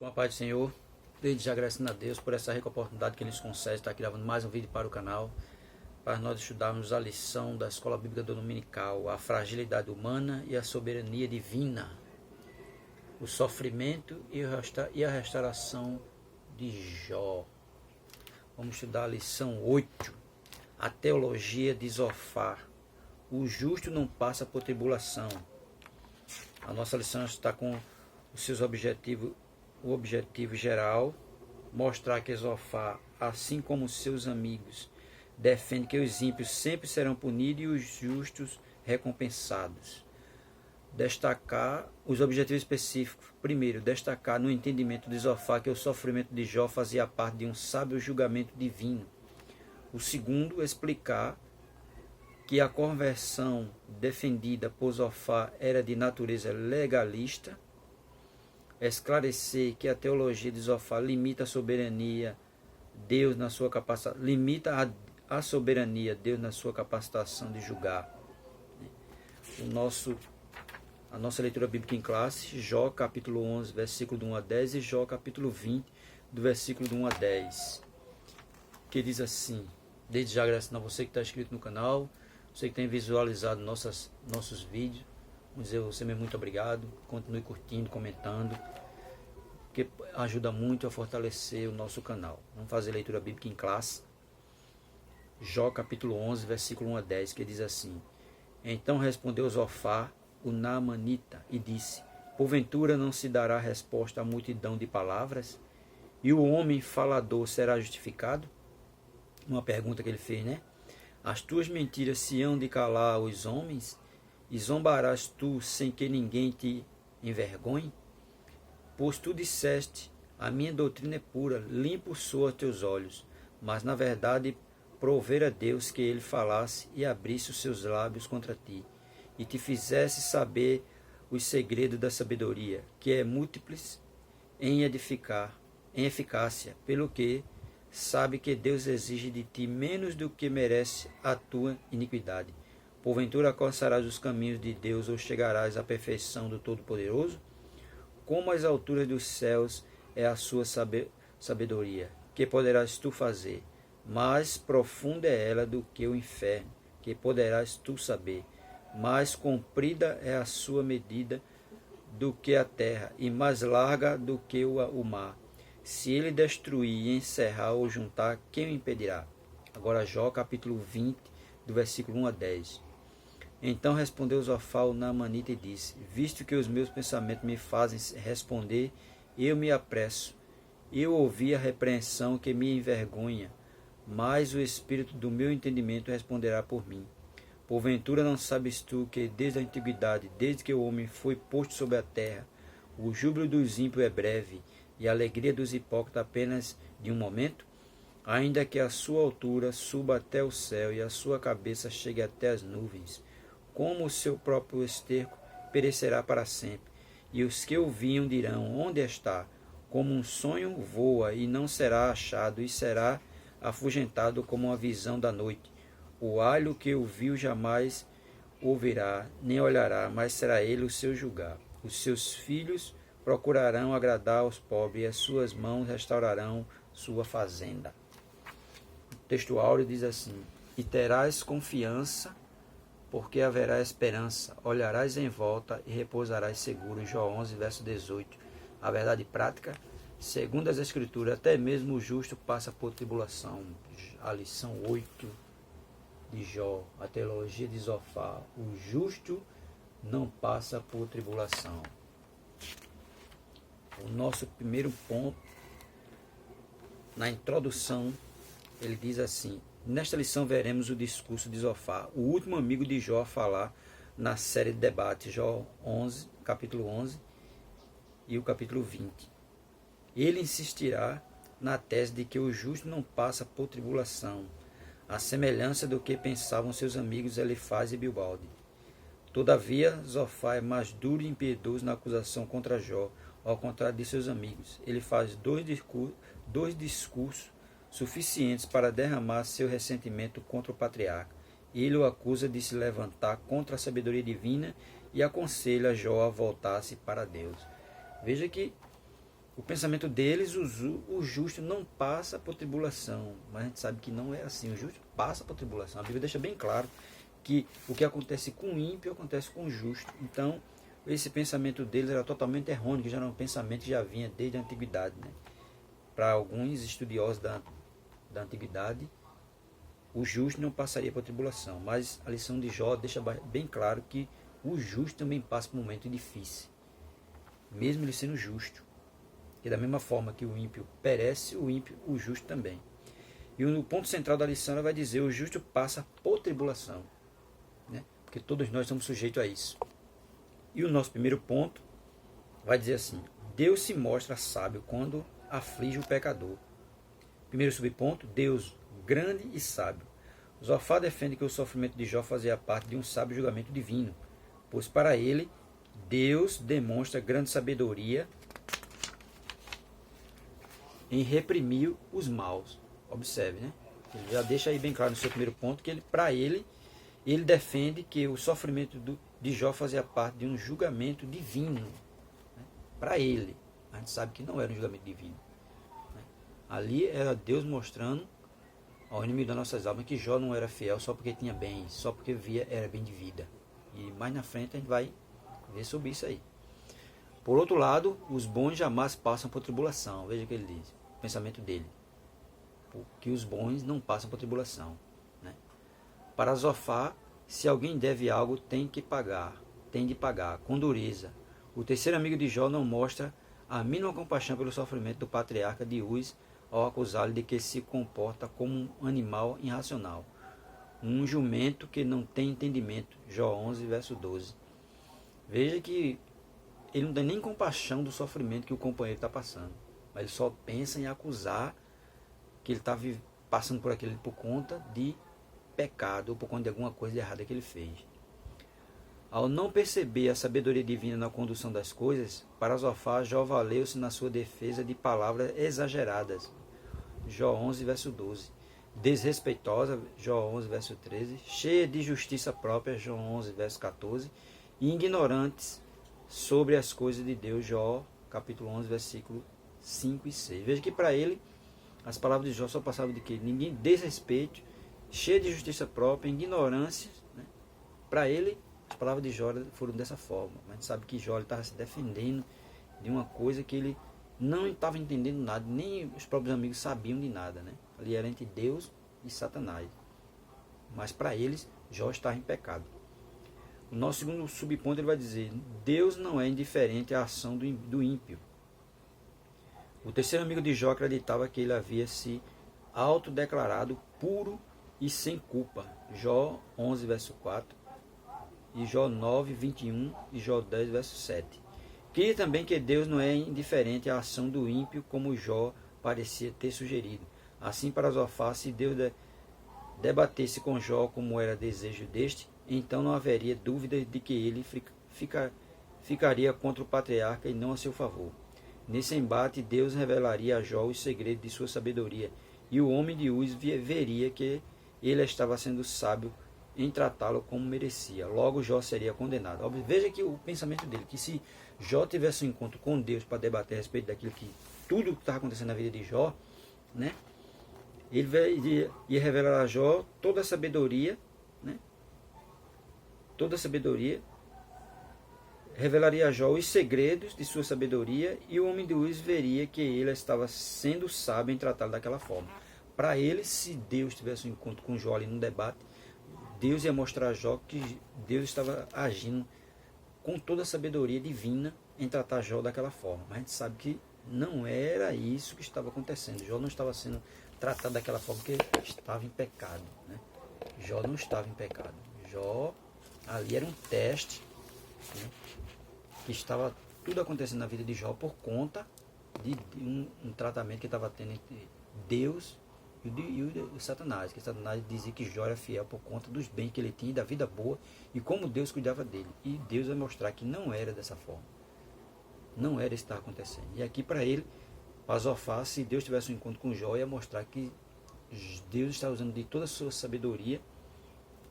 Com a paz do Senhor, desde já agradecendo a Deus por essa rica oportunidade que Ele nos concede, estar aqui gravando mais um vídeo para o canal, para nós estudarmos a lição da Escola Bíblica Dominical, a fragilidade humana e a soberania divina, o sofrimento e a restauração de Jó. Vamos estudar a lição 8, a teologia de Zofar. O justo não passa por tribulação. A nossa lição está com os seus objetivos. O objetivo geral, mostrar que Zofar, assim como seus amigos, defende que os ímpios sempre serão punidos e os justos recompensados. Destacar os objetivos específicos. Primeiro, destacar no entendimento de Zofar que o sofrimento de Jó fazia parte de um sábio julgamento divino. O segundo, explicar que a conversão defendida por Zofar era de natureza legalista. Esclarecer que a teologia de Zofar limita a soberania Deus na sua capacitação, a soberania Deus na sua capacitação de julgar. A nossa leitura bíblica em classe, Jó capítulo 11, versículo do 1 a 10 e Jó capítulo 20, do versículo do 1 a 10, que diz assim: desde já agradecendo a você que está inscrito no canal, você que tem visualizado nossos vídeos, vamos dizer você mesmo muito obrigado, continue curtindo, comentando, que ajuda muito a fortalecer o nosso canal. Vamos fazer leitura bíblica em classe. Jó capítulo 11, versículo 1 a 10, que diz assim: Então respondeu Zofar, o Naamanita, e disse: Porventura não se dará resposta à multidão de palavras? E o homem falador será justificado? Uma pergunta que ele fez, né? As tuas mentiras se hão de calar os homens? E zombarás tu sem que ninguém te envergonhe? Pois tu disseste, a minha doutrina é pura, limpo soa teus olhos, mas na verdade provera Deus que ele falasse e abrisse os seus lábios contra ti, e te fizesse saber os segredos da sabedoria, que é múltiples em eficácia, pelo que sabe que Deus exige de ti menos do que merece a tua iniquidade. Porventura alcançarás os caminhos de Deus ou chegarás à perfeição do Todo-Poderoso? Como as alturas dos céus é a sua sabedoria, que poderás tu fazer? Mais profunda é ela do que o inferno, que poderás tu saber. Mais comprida é a sua medida do que a terra, e mais larga do que o mar. Se ele destruir, encerrar ou juntar, quem o impedirá? Agora Jó capítulo 20, do versículo 1 a 10. Então respondeu Zofar o Naamanita e disse: Visto que os meus pensamentos me fazem responder, eu me apresso. Eu ouvi a repreensão que me envergonha, mas o espírito do meu entendimento responderá por mim. Porventura não sabes tu que desde a antiguidade, desde que o homem foi posto sobre a terra, o júbilo dos ímpios é breve, e a alegria dos hipócritas apenas de um momento? Ainda que a sua altura suba até o céu e a sua cabeça chegue até as nuvens, como o seu próprio esterco perecerá para sempre. E os que o viam dirão: onde está? Como um sonho voa e não será achado, e será afugentado como uma visão da noite. O alho que o viu jamais ouvirá, nem olhará, mas será ele o seu julgar. Os seus filhos procurarão agradar aos pobres, e as suas mãos restaurarão sua fazenda. O texto áureo diz assim: E terás confiança, porque haverá esperança, olharás em volta e repousarás seguro. Jó 11, verso 18. A verdade prática, segundo as Escrituras, até mesmo o justo passa por tribulação. A lição 8 de Jó, a teologia de Zofar. O justo não passa por tribulação. O nosso primeiro ponto, na introdução, ele diz assim: Nesta lição veremos o discurso de Zofar, o último amigo de Jó a falar na série de debates, Jó 11, capítulo 11 e o capítulo 20. Ele insistirá na tese de que o justo não passa por tribulação, à semelhança do que pensavam seus amigos Elifaz e Bilbalde. Todavia, Zofar é mais duro e impiedoso na acusação contra Jó, ao contrário de seus amigos. Ele faz dois discursos suficientes para derramar seu ressentimento contra o patriarca. Ele o acusa de se levantar contra a sabedoria divina e aconselha Jó a voltar-se para Deus. Veja que O pensamento deles, o justo não passa por tribulação. Mas a gente sabe que não é assim. O justo passa por tribulação. A Bíblia deixa bem claro que o que acontece com o ímpio acontece com o justo. Então, esse pensamento deles era totalmente errôneo, que já era um pensamento que já vinha desde a antiguidade, né? Para alguns estudiosos da antiguidade, o justo não passaria por tribulação. Mas a lição de Jó deixa bem claro que o justo também passa por um momento difícil, mesmo ele sendo justo. E da mesma forma que o ímpio perece, o justo também. E no ponto central da lição ela vai dizer: o justo passa por tribulação, né? Porque todos nós estamos sujeitos a isso. E o nosso primeiro ponto vai dizer assim: Deus se mostra sábio quando aflige o pecador. Primeiro subponto: Deus grande e sábio. Zofar defende que o sofrimento de Jó fazia parte de um sábio julgamento divino, pois para ele Deus demonstra grande sabedoria em reprimir os maus. Observe, né? Ele já deixa aí bem claro no seu primeiro ponto que para ele defende que o sofrimento de Jó fazia parte de um julgamento divino, né? Para ele. A gente sabe que não era um julgamento divino, né? Ali era Deus mostrando ao inimigo das nossas almas que Jó não era fiel só porque tinha bens, só porque era bem de vida. E mais na frente a gente vai ver sobre isso aí. Por outro lado, os bons jamais passam por tribulação. Veja o que ele diz, o pensamento dele. Que os bons não passam por tribulação, né? Para Zofar, se alguém deve algo, tem de pagar, com dureza. O terceiro amigo de Jó não mostra a mínima compaixão pelo sofrimento do patriarca de Uz ao acusá-lo de que se comporta como um animal irracional, um jumento que não tem entendimento. Jó 11, verso 12. Veja que ele não tem nem compaixão do sofrimento que o companheiro está passando, mas ele só pensa em acusar que ele está passando por aquilo por conta de pecado ou por conta de alguma coisa errada que ele fez. Ao não perceber a sabedoria divina na condução das coisas, para Zofar, Jó valeu-se na sua defesa de palavras exageradas. Jó 11, verso 12. Desrespeitosa, Jó 11, verso 13. Cheia de justiça própria, Jó 11, verso 14. E ignorantes sobre as coisas de Deus, Jó capítulo 11, versículo 5 e 6. Veja que para ele, as palavras de Jó só passavam de que ninguém desrespeito, cheia de justiça própria, ignorância, né? Para ele, as palavras de Jó foram dessa forma. Mas a gente sabe que Jó estava se defendendo de uma coisa que ele não estava entendendo nada, nem os próprios amigos sabiam de nada, né? Ali era entre Deus e Satanás. Mas para eles, Jó estava em pecado. O nosso segundo subponto ele vai dizer: Deus não é indiferente à ação do ímpio. O terceiro amigo de Jó acreditava que ele havia se autodeclarado puro e sem culpa. Jó 11, verso 4, e Jó 9, 21 e Jó 10, verso 7. Cria também que Deus não é indiferente à ação do ímpio, como Jó parecia ter sugerido. Assim, para Zofar, se Deus debatesse com Jó como era desejo deste, então não haveria dúvida de que ele ficaria contra o patriarca e não a seu favor. Nesse embate, Deus revelaria a Jó os segredos de sua sabedoria, e o homem de Uz veria que ele estava sendo sábio em tratá-lo como merecia. Logo, Jó seria condenado. Veja que o pensamento dele, que se Jó tivesse um encontro com Deus para debater a respeito daquilo que tudo que estava acontecendo na vida de Jó, né? Ele ia revelar a Jó toda a sabedoria, né? Toda a sabedoria, revelaria a Jó os segredos de sua sabedoria, e o homem de Uz veria que ele estava sendo sábio em tratá-lo daquela forma. Para ele, se Deus tivesse um encontro com Jó ali no debate, Deus ia mostrar a Jó que Deus estava agindo com toda a sabedoria divina em tratar Jó daquela forma. Mas a gente sabe que não era isso que estava acontecendo. Jó não estava sendo tratado daquela forma porque estava em pecado, né? Jó não estava em pecado. Jó, ali era um teste, né? Que estava tudo acontecendo na vida de Jó por conta de um tratamento que estava tendo entre Deus e o Satanás. Que Satanás dizia que Jó era fiel por conta dos bens que ele tinha, da vida boa, e como Deus cuidava dele. E Deus vai mostrar que não era dessa forma. Não era isso que estava acontecendo. E aqui para ele, para Zofar, se Deus tivesse um encontro com Jó, ia mostrar que Deus está usando de toda a sua sabedoria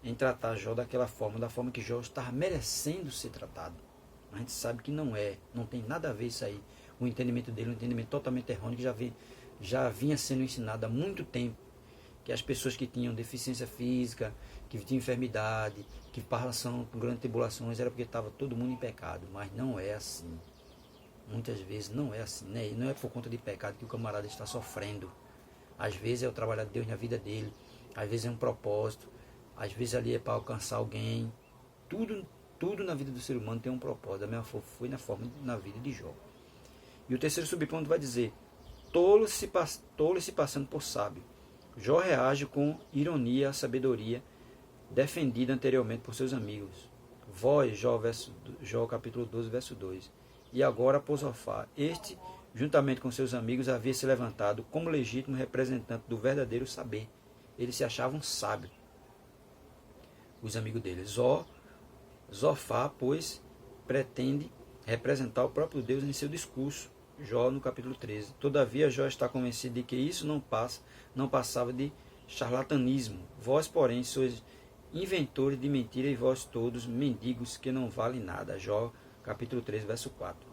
em tratar Jó daquela forma, da forma que Jó estava merecendo ser tratado. A gente sabe que não tem nada a ver isso aí o entendimento dele, um entendimento totalmente errôneo, que já vinha sendo ensinado há muito tempo, que as pessoas que tinham deficiência física, que tinham enfermidade, que passavam por grandes tribulações, era porque estava todo mundo em pecado, mas não é assim. Muitas vezes não é assim, né? E não é por conta de pecado que o camarada está sofrendo. Às vezes é o trabalho de Deus na vida dele, às vezes é um propósito, às vezes ali é para alcançar alguém. Tudo na vida do ser humano tem um propósito, da mesma forma foi na vida de Jó. E o terceiro subponto vai dizer, tolo se passando por sábio. Jó reage com ironia à sabedoria defendida anteriormente por seus amigos. Vós, Jó capítulo 12, verso 2. E agora por Zofar. Este, juntamente com seus amigos, havia se levantado como legítimo representante do verdadeiro saber. Eles se achavam sábios, os amigos dele. Zofar, pois, pretende representar o próprio Deus em seu discurso. Jó no capítulo 13. Todavia, Jó está convencido de que isso não passava de charlatanismo. Vós, porém, sois inventores de mentira e vós todos mendigos que não valem nada. Jó capítulo 13, verso 4.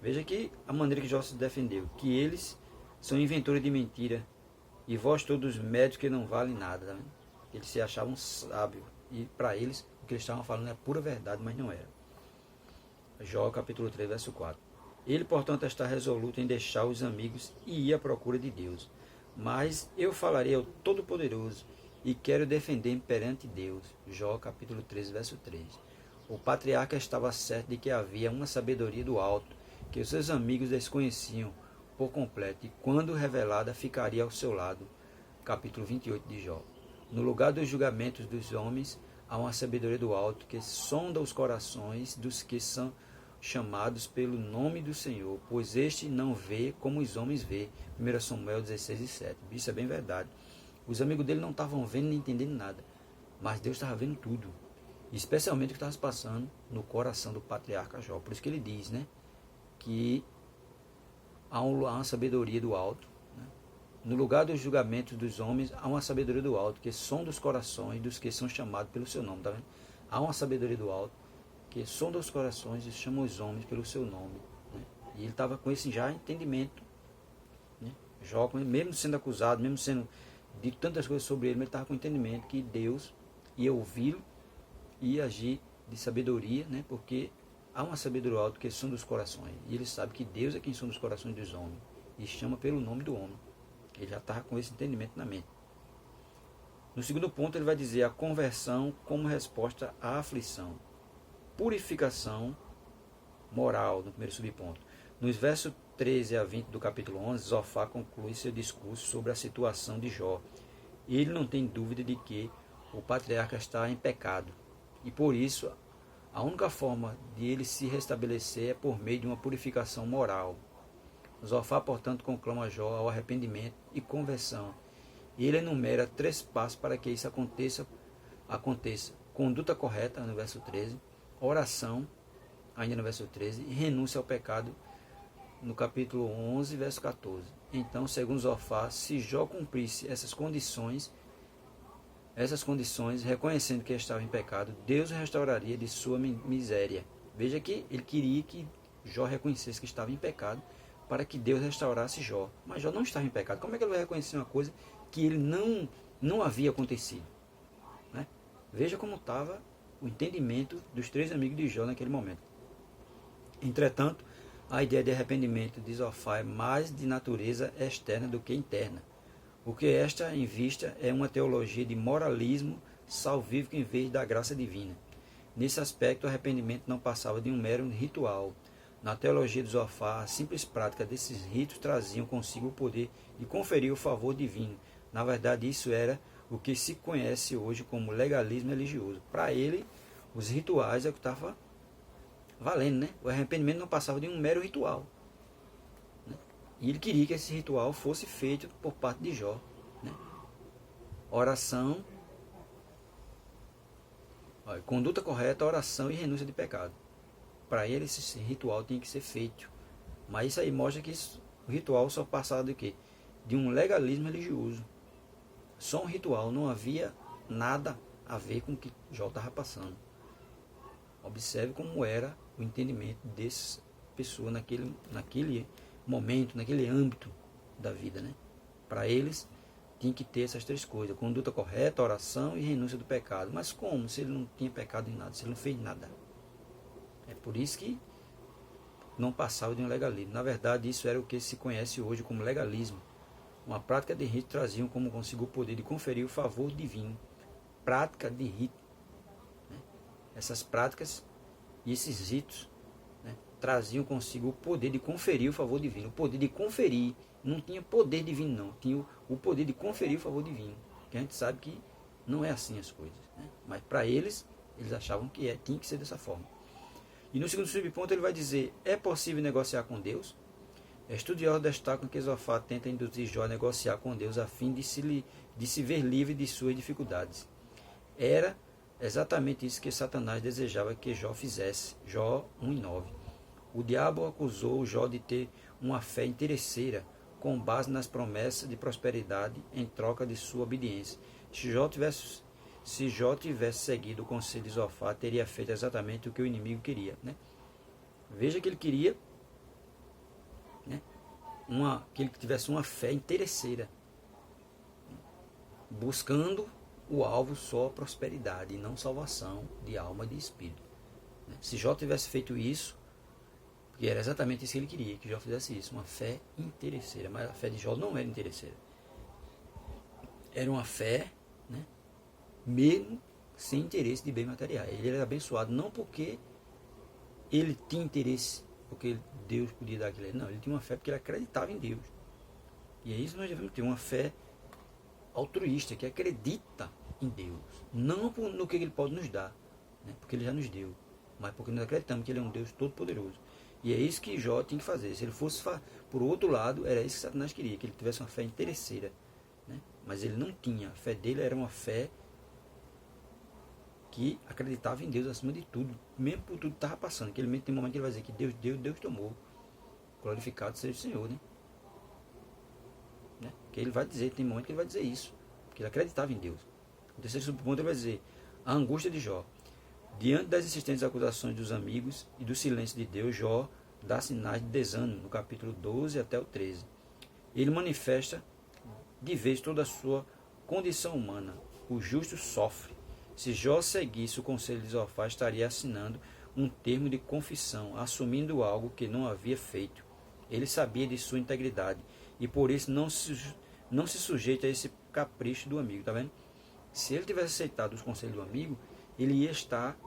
Veja aqui a maneira que Jó se defendeu, que eles são inventores de mentira e vós todos médicos que não valem nada. Né? Eles se achavam sábios e para eles o que eles estavam falando é pura verdade, mas não era. Jó capítulo 3, verso 4. Ele, portanto, está resoluto em deixar os amigos e ir à procura de Deus. Mas eu falarei ao Todo-Poderoso e quero defender-me perante Deus. Jó capítulo 13, verso 3. O patriarca estava certo de que havia uma sabedoria do alto, que os seus amigos desconheciam por completo, e quando revelada ficaria ao seu lado. Capítulo 28 de Jó. No lugar dos julgamentos dos homens, há uma sabedoria do alto que sonda os corações dos que são chamados pelo nome do Senhor, pois este não vê como os homens vê. 1 Samuel 16 e 7. Isso é bem verdade. Os amigos dele não estavam vendo nem entendendo nada, mas Deus estava vendo tudo, especialmente o que estava se passando no coração do patriarca Jó. Por isso que ele diz, né, que há uma sabedoria do alto, né? No lugar dos julgamentos dos homens, há uma sabedoria do alto, que sonda os corações dos que são chamados pelo seu nome. Tá vendo? Há uma sabedoria do alto, que sonda os corações e chama os homens pelo seu nome. Né? E ele estava com esse já entendimento. Né? Jó, mesmo sendo acusado, mesmo sendo dito tantas coisas sobre ele, mas ele estava com entendimento que Deus ia ouvi-lo e ia agir de sabedoria, né? Porque há uma sabedoria do alto que sonda os corações. E ele sabe que Deus é quem sonda os corações dos homens e chama pelo nome do homem. Ele já estava com esse entendimento na mente. No segundo ponto, ele vai dizer a conversão como resposta à aflição. Purificação moral, no primeiro subponto. Nos versos 13 a 20 do capítulo 11, Zofar conclui seu discurso sobre a situação de Jó. Ele não tem dúvida de que o patriarca está em pecado. E por isso, a única forma de ele se restabelecer é por meio de uma purificação moral. Zofar, portanto, conclama Jó ao arrependimento e conversão. E ele enumera 3 passos para que isso aconteça. Conduta correta, no verso 13. Oração, ainda no verso 13. E renúncia ao pecado, no capítulo 11, verso 14. Então, segundo Zofar, se Jó cumprisse essas condições, reconhecendo que estava em pecado, Deus o restauraria de sua miséria. Veja que ele queria que Jó reconhecesse que estava em pecado, para que Deus restaurasse Jó. Mas Jó não estava em pecado. Como é que ele vai reconhecer uma coisa que ele não havia acontecido? Né? Veja como estava o entendimento dos 3 amigos de Jó naquele momento. Entretanto, a ideia de arrependimento de Zofar é mais de natureza externa do que interna. O que esta em vista é uma teologia de moralismo salvífico em vez da graça divina. Nesse aspecto, o arrependimento não passava de um mero ritual. Na teologia de Zofar, a simples prática desses ritos traziam consigo o poder de conferir o favor divino. Na verdade, isso era o que se conhece hoje como legalismo religioso. Para ele, os rituais é o que estava valendo, né? O arrependimento não passava de um mero ritual. Né? E ele queria que esse ritual fosse feito por parte de Jó. Né? Oração, conduta correta, oração e renúncia de pecado. Para ele, esse ritual tinha que ser feito. Mas isso aí mostra que o ritual só passava do quê? De um legalismo religioso. Só um ritual, não havia nada a ver com o que Jó estava passando. Observe como era o entendimento desses pessoa naquele momento, naquele âmbito da vida, né? Para eles, tinha que ter essas três coisas: conduta correta, oração e renúncia do pecado. Mas como? Se ele não tinha pecado em nada, se ele não fez nada. É por isso que não passava de um legalismo. Na verdade, isso era o que se conhece hoje como legalismo. Uma prática de rito traziam como consigo o poder de conferir o favor divino. Prática de rito. Né? Essas práticas e esses ritos, né, traziam consigo o poder de conferir o favor divino. O poder de conferir. Não tinha poder divino, não. Tinha o poder de conferir o favor divino. Que a gente sabe que não é assim as coisas. Né? Mas para eles achavam que tinha que ser dessa forma. E no segundo subponto ele vai dizer: é possível negociar com Deus? Estudiosos destacam que Zofá tenta induzir Jó a negociar com Deus a fim de se ver livre de suas dificuldades. Era exatamente isso que Satanás desejava que Jó fizesse. Jó 1:9. O diabo acusou Jó de ter uma fé interesseira, com base nas promessas de prosperidade em troca de sua obediência. Se Jó tivesse seguido o conselho de Zofá, teria feito exatamente o que o inimigo queria. Né? Veja que ele queria, né, que ele tivesse uma fé interesseira, buscando o alvo só prosperidade e não salvação de alma e de espírito. Né? Se Jó tivesse feito isso, porque era exatamente isso que ele queria, que Jó fizesse isso, uma fé interesseira. Mas a fé de Jó não era interesseira. Era uma fé, né, mesmo sem interesse de bem material. Ele era abençoado não porque ele tinha interesse, porque Deus podia dar aquilo. Não, ele tinha uma fé porque ele acreditava em Deus. E é isso que nós devemos ter, uma fé altruísta, que acredita em Deus. Não no que ele pode nos dar, né, porque ele já nos deu, mas porque nós acreditamos que ele é um Deus todo-poderoso. E é isso que Jó tinha que fazer. Se ele fosse por outro lado, era isso que Satanás queria, que ele tivesse uma fé interesseira. Né? Mas ele não tinha. A fé dele era uma fé que acreditava em Deus acima de tudo, mesmo por tudo que estava passando. Aquele momento, tem um momento que ele vai dizer que Deus deu, Deus tomou. Glorificado seja o Senhor. Né? Que ele vai dizer, tem um momento que ele vai dizer isso, porque ele acreditava em Deus. No terceiro subponto ele vai dizer: a angústia de Jó. Diante das insistentes acusações dos amigos e do silêncio de Deus, Jó dá sinais de desânimo, no capítulo 12 até o 13. Ele manifesta de vez toda a sua condição humana. O justo sofre. Se Jó seguisse o conselho de Zofá, estaria assinando um termo de confissão, assumindo algo que não havia feito. Ele sabia de sua integridade e por isso não se sujeita a esse capricho do amigo. Tá vendo? Se ele tivesse aceitado os conselhos do amigo, ele ia estar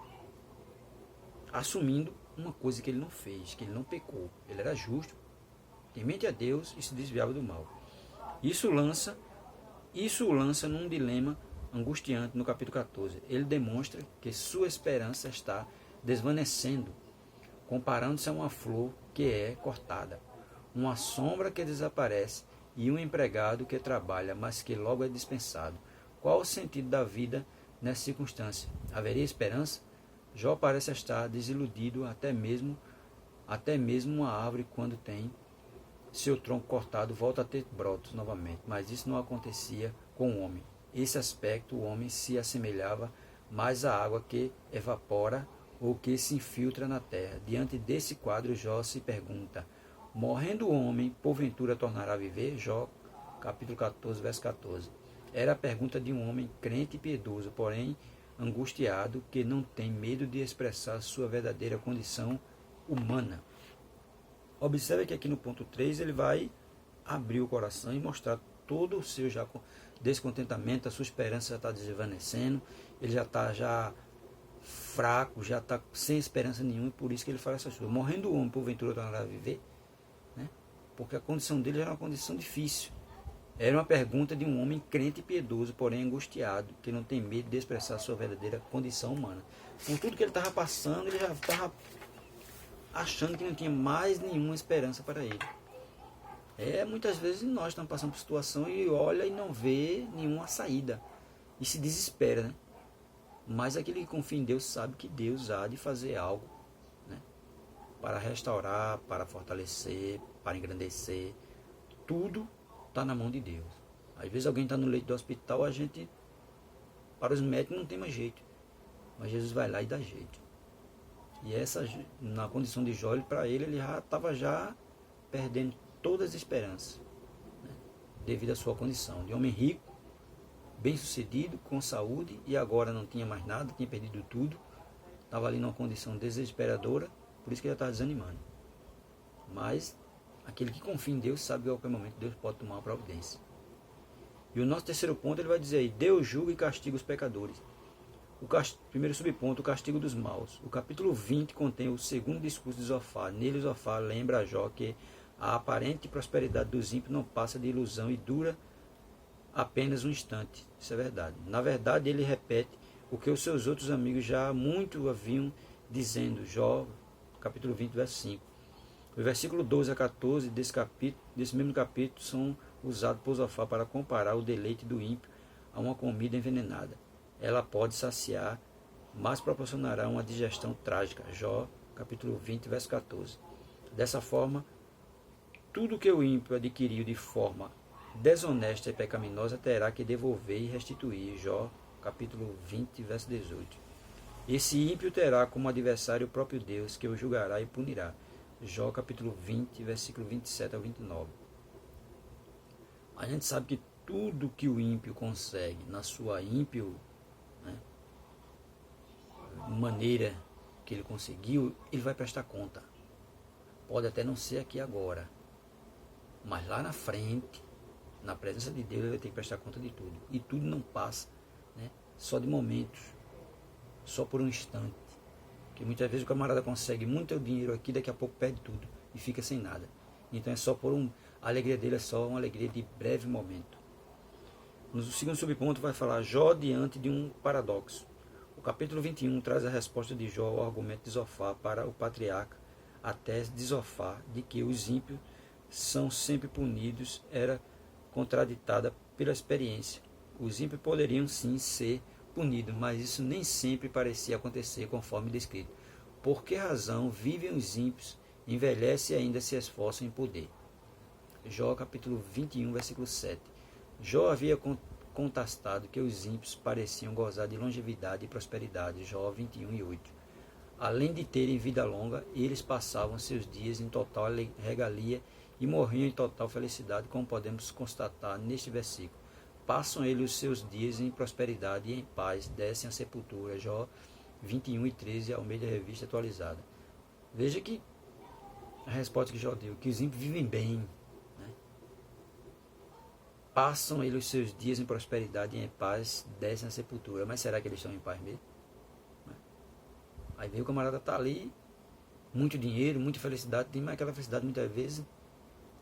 assumindo uma coisa que ele não fez, que ele não pecou. Ele era justo, temente a Deus e se desviava do mal. Isso o lança num dilema angustiante no capítulo 14. Ele demonstra que sua esperança está desvanecendo, comparando-se a uma flor que é cortada, uma sombra que desaparece e um empregado que trabalha, mas que logo é dispensado. Qual o sentido da vida nessa circunstância? Haveria esperança? Jó parece estar desiludido, até mesmo uma árvore, quando tem seu tronco cortado, volta a ter brotos novamente. Mas isso não acontecia com o homem. Esse aspecto, o homem se assemelhava mais à água que evapora ou que se infiltra na terra. Diante desse quadro, Jó se pergunta: morrendo o homem, porventura tornará a viver? Jó, capítulo 14, verso 14. Era a pergunta de um homem crente e piedoso, porém angustiado, que não tem medo de expressar sua verdadeira condição humana. Observe que aqui no ponto 3 ele vai abrir o coração e mostrar todo o seu já descontentamento, a sua esperança já está desvanecendo, ele já está fraco, já está sem esperança nenhuma, e por isso que ele fala essas coisas. Morrendo o homem, porventura tornará a viver? Né? Porque a condição dele era uma condição difícil. Era uma pergunta de um homem crente e piedoso, porém angustiado, que não tem medo de expressar sua verdadeira condição humana. Por tudo que ele estava passando, ele já estava achando que não tinha mais nenhuma esperança para ele. Muitas vezes nós estamos passando por situação e olha e não vê nenhuma saída. E se desespera, né? Mas aquele que confia em Deus sabe que Deus há de fazer algo, né, para restaurar, para fortalecer, para engrandecer. Tudo está na mão de Deus. Às vezes alguém está no leito do hospital, para os médicos não tem mais jeito. Mas Jesus vai lá e dá jeito. E na condição de Jó, para ele já estava perdendo todas as esperanças, né? Devido à sua condição de homem rico, bem-sucedido, com saúde, e agora não tinha mais nada, tinha perdido tudo, estava ali numa condição desesperadora, por isso que ele já estava desanimando. Mas aquele que confia em Deus sabe que a qualquer momento Deus pode tomar uma providência. E o nosso terceiro ponto, ele vai dizer aí: Deus julga e castiga os pecadores. Primeiro subponto, o castigo dos maus. O capítulo 20 contém o segundo discurso de Zofar. Nele, Zofar lembra a Jó que a aparente prosperidade dos ímpios não passa de ilusão e dura apenas um instante. Isso é verdade. Na verdade, ele repete o que os seus outros amigos já muito haviam dizendo. Jó, capítulo 20, verso 5. O versículo 12 a 14 desse mesmo capítulo são usados por Zofar para comparar o deleite do ímpio a uma comida envenenada. Ela pode saciar, mas proporcionará uma digestão trágica. Jó, capítulo 20, verso 14. Dessa forma, tudo que o ímpio adquiriu de forma desonesta e pecaminosa terá que devolver e restituir. Jó, capítulo 20, verso 18. Esse ímpio terá como adversário o próprio Deus, que o julgará e punirá. Jó, capítulo 20, versículo 27 ao 29. A gente sabe que tudo que o ímpio consegue na sua ímpio, né, maneira que ele conseguiu, ele vai prestar conta. Pode até não ser aqui agora, mas lá na frente, na presença de Deus, ele vai ter que prestar conta de tudo. E tudo não passa, né, só de momentos, só por um instante. Que muitas vezes o camarada consegue muito dinheiro aqui, daqui a pouco perde tudo e fica sem nada. Então é só a alegria dele é só uma alegria de breve momento. No segundo subponto vai falar Jó diante de um paradoxo. O capítulo 21 traz a resposta de Jó ao argumento de Zofar para o patriarca. A tese de Zofar de que os ímpios são sempre punidos era contraditada pela experiência. Os ímpios poderiam sim ser punidos, mas isso nem sempre parecia acontecer conforme descrito. Por que razão vivem os ímpios, envelhecem e ainda se esforçam em poder? Jó capítulo 21, versículo 7. Jó havia contestado que os ímpios pareciam gozar de longevidade e prosperidade. Jó 21 e 8. Além de terem vida longa, eles passavam seus dias em total regalia e morriam em total felicidade, como podemos constatar neste versículo. Passam eles os seus dias em prosperidade e em paz, descem à sepultura. Jó 21 e 13, ao meio da revista atualizada. Veja que a resposta que Jó deu, que os ímpios vivem bem, né? Passam eles os seus dias em prosperidade e em paz, descem à sepultura. Mas será que eles estão em paz mesmo? Aí vem o camarada tá ali, muito dinheiro, muita felicidade, mas aquela felicidade muitas vezes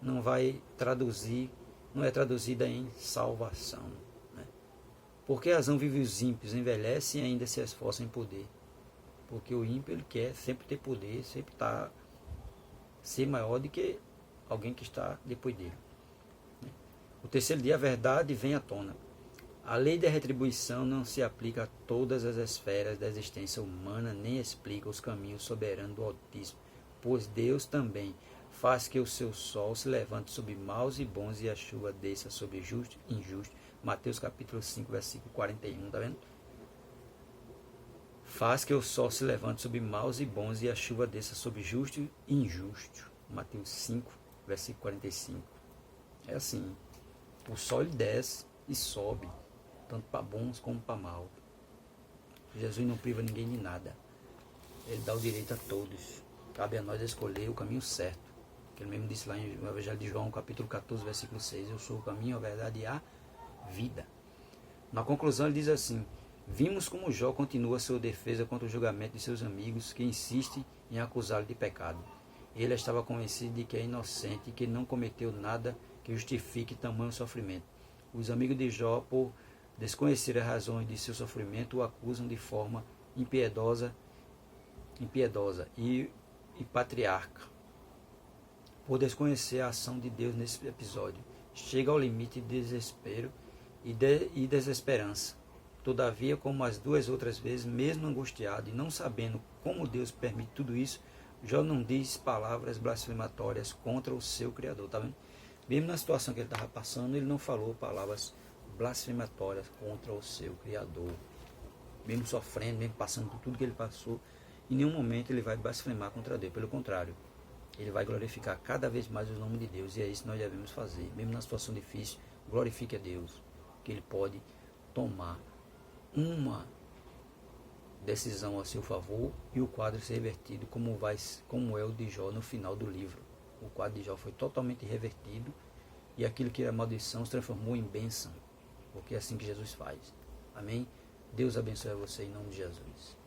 não é traduzida em salvação. Né? Por que razão vivem os ímpios, envelhecem e ainda se esforçam em poder? Porque o ímpio ele quer sempre ter poder, sempre ser maior do que alguém que está depois dele. O terceiro dia, a verdade vem à tona. A lei da retribuição não se aplica a todas as esferas da existência humana, nem explica os caminhos soberanos do Altíssimo, pois Deus também faz que o seu sol se levante sobre maus e bons e a chuva desça sobre justo e injusto. Mateus capítulo 5, versículo 41, tá vendo? Faz que o sol se levante sobre maus e bons e a chuva desça sobre justo e injusto. Mateus 5, versículo 45. É assim, o sol ele desce e sobe, tanto para bons como para maus. Jesus não priva ninguém de nada. Ele dá o direito a todos. Cabe a nós escolher o caminho certo. Ele mesmo disse lá no Evangelho de João, capítulo 14, versículo 6, eu sou o caminho, a verdade e a vida. Na conclusão ele diz assim: vimos como Jó continua sua defesa contra o julgamento de seus amigos que insistem em acusá-lo de pecado. Ele estava convencido de que é inocente e que não cometeu nada que justifique tamanho sofrimento. Os amigos de Jó, por desconhecer as razões de seu sofrimento, o acusam de forma impiedosa e patriarca. Por desconhecer a ação de Deus nesse episódio, chega ao limite de desespero e desesperança. Todavia, como as duas outras vezes, mesmo angustiado e não sabendo como Deus permite tudo isso, Jó não diz palavras blasfematórias contra o seu Criador. Tá vendo? Mesmo na situação que ele estava passando, ele não falou palavras blasfematórias contra o seu Criador. Mesmo sofrendo, mesmo passando por tudo que ele passou, em nenhum momento ele vai blasfemar contra Deus. Pelo contrário, ele vai glorificar cada vez mais o nome de Deus. E é isso que nós devemos fazer. Mesmo na situação difícil, glorifique a Deus, que Ele pode tomar uma decisão a seu favor e o quadro ser revertido, como é o de Jó no final do livro. O quadro de Jó foi totalmente revertido e aquilo que era maldição se transformou em bênção, porque é assim que Jesus faz. Amém? Deus abençoe você em nome de Jesus.